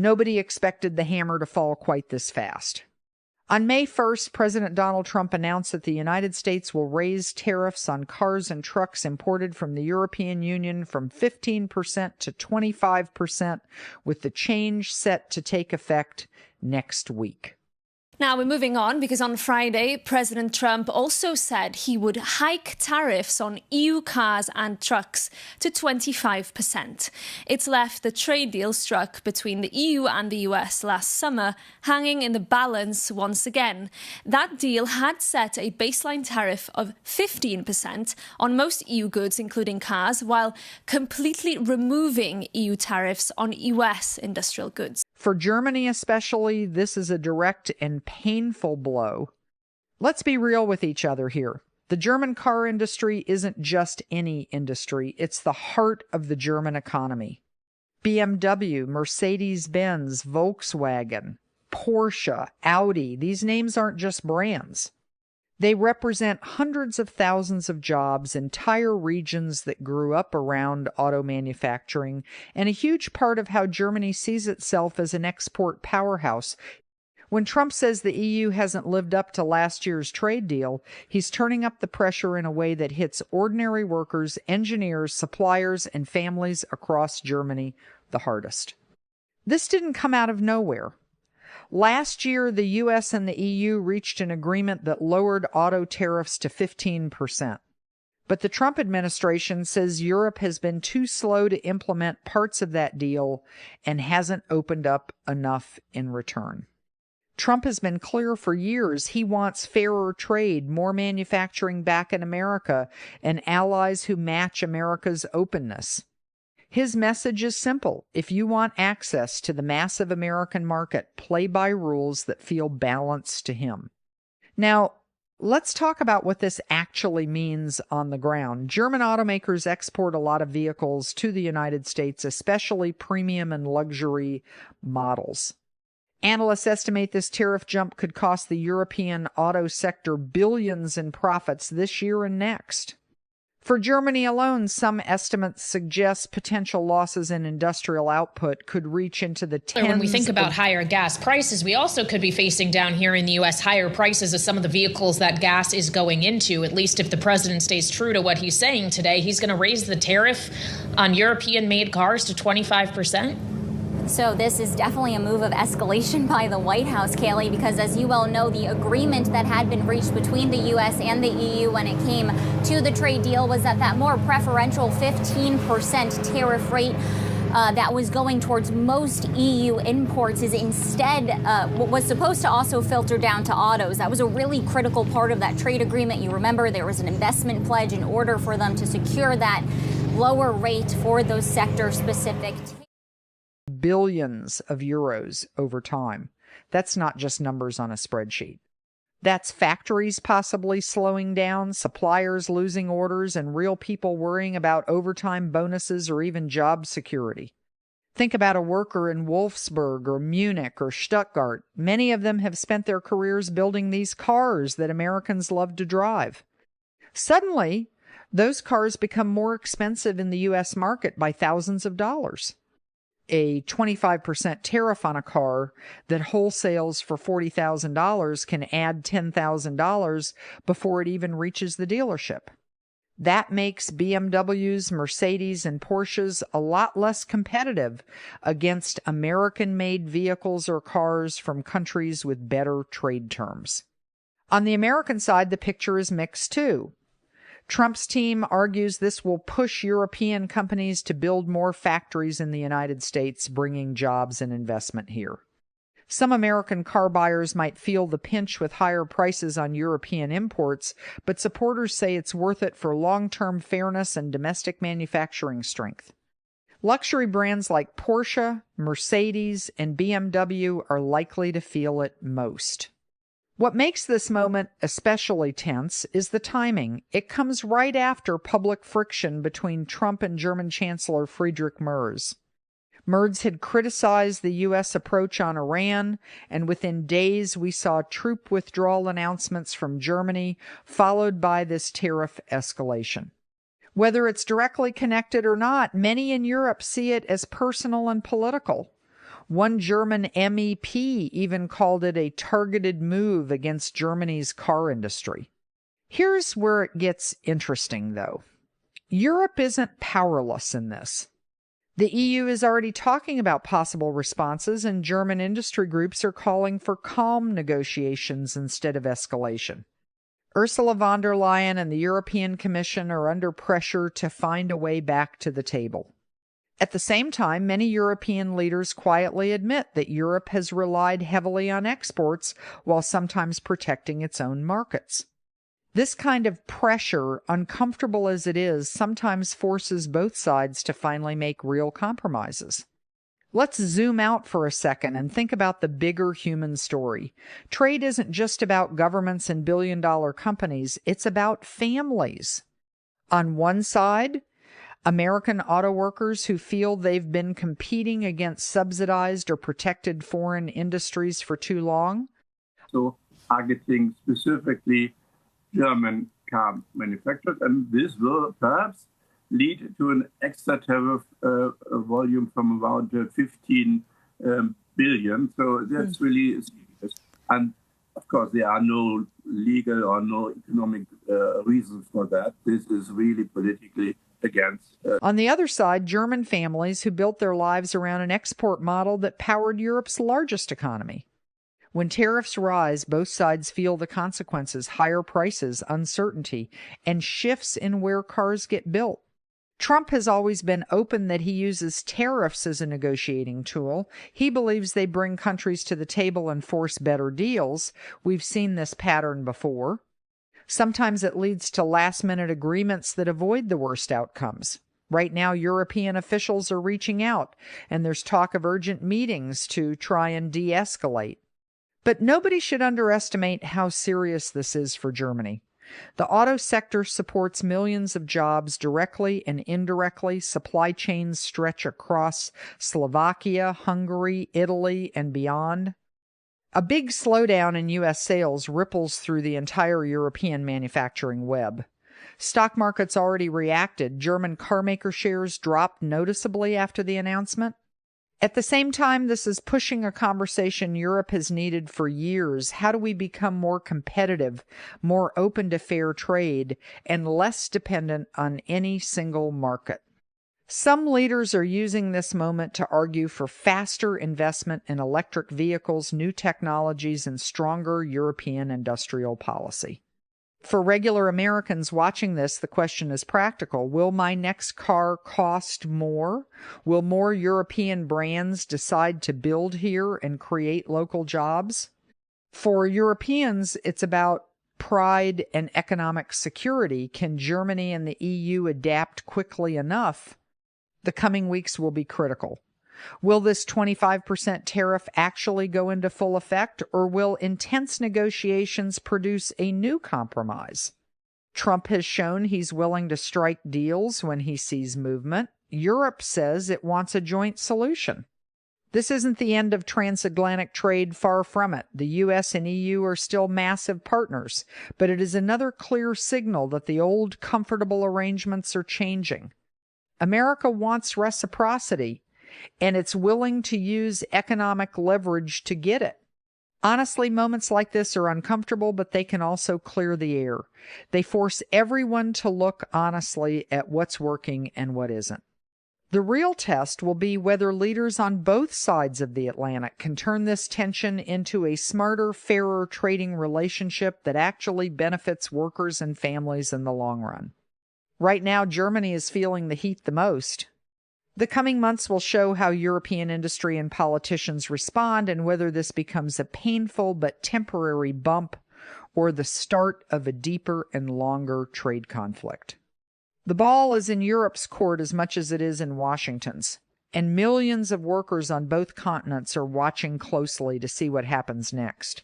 Nobody expected the hammer to fall quite this fast. On May 1st, President Donald Trump announced that the United States will raise tariffs on cars and trucks imported from the European Union from 15% to 25%, with the change set to take effect next week. Now we're moving on because on Friday, President Trump also said he would hike tariffs on EU cars and trucks to 25%. It's left the trade deal struck between the EU and the US last summer hanging in the balance once again. That deal had set a baseline tariff of 15% on most EU goods, including cars, while completely removing EU tariffs on US industrial goods. For Germany especially, this is a direct and painful blow. Let's be real with each other here. The German car industry isn't just any industry. It's the heart of the German economy. BMW, Mercedes-Benz, Volkswagen, Porsche, Audi, these names aren't just brands. They represent hundreds of thousands of jobs, entire regions that grew up around auto manufacturing, and a huge part of how Germany sees itself as an export powerhouse. When Trump says the EU hasn't lived up to last year's trade deal, he's turning up the pressure in a way that hits ordinary workers, engineers, suppliers, and families across Germany the hardest. This didn't come out of nowhere. Last year, the U.S. and the EU reached an agreement that lowered auto tariffs to 15%. But the Trump administration says Europe has been too slow to implement parts of that deal and hasn't opened up enough in return. Trump has been clear for years he wants fairer trade, more manufacturing back in America, and allies who match America's openness. His message is simple. If you want access to the massive American market, play by rules that feel balanced to him. Now, let's talk about what this actually means on the ground. German automakers export a lot of vehicles to the United States, especially premium and luxury models. Analysts estimate this tariff jump could cost the European auto sector billions in profits this year and next. For Germany alone, some estimates suggest potential losses in industrial output could reach into the tens. When we think about higher gas prices, we also could be facing down here in the U.S. higher prices of some of the vehicles that gas is going into. At least if the president stays true to what he's saying today, he's going to raise the tariff on European-made cars to 25%. So this is definitely a move of escalation by the White House, Kaylee, because as you well know, the agreement that had been reached between the U.S. and the EU when it came to the trade deal was that more preferential 15% tariff rate that was going towards most EU imports is instead was supposed to also filter down to autos. That was a really critical part of that trade agreement. You remember there was an investment pledge in order for them to secure that lower rate for those sector-specific billions of euros over time. That's not just numbers on a spreadsheet. That's factories possibly slowing down, suppliers losing orders, and real people worrying about overtime bonuses or even job security. Think about a worker in Wolfsburg or Munich or Stuttgart. Many of them have spent their careers building these cars that Americans love to drive. Suddenly, those cars become more expensive in the U.S. market by thousands of dollars. A 25% tariff on a car that wholesales for $40,000 can add $10,000 before it even reaches the dealership. That makes BMWs, Mercedes, and Porsches a lot less competitive against American-made vehicles or cars from countries with better trade terms. On the American side, the picture is mixed too. Trump's team argues this will push European companies to build more factories in the United States, bringing jobs and investment here. Some American car buyers might feel the pinch with higher prices on European imports, but supporters say it's worth it for long-term fairness and domestic manufacturing strength. Luxury brands like Porsche, Mercedes, and BMW are likely to feel it most. What makes this moment especially tense is the timing. It comes right after public friction between Trump and German Chancellor Friedrich Merz. Merz had criticized the U.S. approach on Iran, and within days we saw troop withdrawal announcements from Germany, followed by this tariff escalation. Whether it's directly connected or not, many in Europe see it as personal and political. One German MEP even called it a targeted move against Germany's car industry. Here's where it gets interesting, though. Europe isn't powerless in this. The EU is already talking about possible responses, and German industry groups are calling for calm negotiations instead of escalation. Ursula von der Leyen and the European Commission are under pressure to find a way back to the table. At the same time, many European leaders quietly admit that Europe has relied heavily on exports while sometimes protecting its own markets. This kind of pressure, uncomfortable as it is, sometimes forces both sides to finally make real compromises. Let's zoom out for a second and think about the bigger human story. Trade isn't just about governments and billion-dollar companies, it's about families. On one side, American auto workers who feel they've been competing against subsidized or protected foreign industries for too long. So targeting specifically German car manufacturers, and this will perhaps lead to an extra tariff volume from around 15 billion. So that's really serious. And of course, there are no legal or no economic reasons for that. This is really politically against. On the other side, German families who built their lives around an export model that powered Europe's largest economy. When tariffs rise, both sides feel the consequences: higher prices, uncertainty, and shifts in where cars get built. Trump has always been open that he uses tariffs as a negotiating tool. He believes they bring countries to the table and force better deals. We've seen this pattern before. Sometimes it leads to last-minute agreements that avoid the worst outcomes. Right now, European officials are reaching out, and there's talk of urgent meetings to try and de-escalate. But nobody should underestimate how serious this is for Germany. The auto sector supports millions of jobs directly and indirectly. Supply chains stretch across Slovakia, Hungary, Italy, and beyond. A big slowdown in U.S. sales ripples through the entire European manufacturing web. Stock markets already reacted. German carmaker shares dropped noticeably after the announcement. At the same time, this is pushing a conversation Europe has needed for years. How do we become more competitive, more open to fair trade, and less dependent on any single market? Some leaders are using this moment to argue for faster investment in electric vehicles, new technologies, and stronger European industrial policy. For regular Americans watching this, the question is practical. Will my next car cost more? Will more European brands decide to build here and create local jobs? For Europeans, it's about pride and economic security. Can Germany and the EU adapt quickly enough? The coming weeks will be critical. Will this 25% tariff actually go into full effect, or will intense negotiations produce a new compromise? Trump has shown he's willing to strike deals when he sees movement. Europe says it wants a joint solution. This isn't the end of transatlantic trade, far from it. The U.S. and EU are still massive partners, but it is another clear signal that the old comfortable arrangements are changing. America wants reciprocity, and it's willing to use economic leverage to get it. Honestly, moments like this are uncomfortable, but they can also clear the air. They force everyone to look honestly at what's working and what isn't. The real test will be whether leaders on both sides of the Atlantic can turn this tension into a smarter, fairer trading relationship that actually benefits workers and families in the long run. Right now, Germany is feeling the heat the most. The coming months will show how European industry and politicians respond and whether this becomes a painful but temporary bump or the start of a deeper and longer trade conflict. The ball is in Europe's court as much as it is in Washington's, and millions of workers on both continents are watching closely to see what happens next.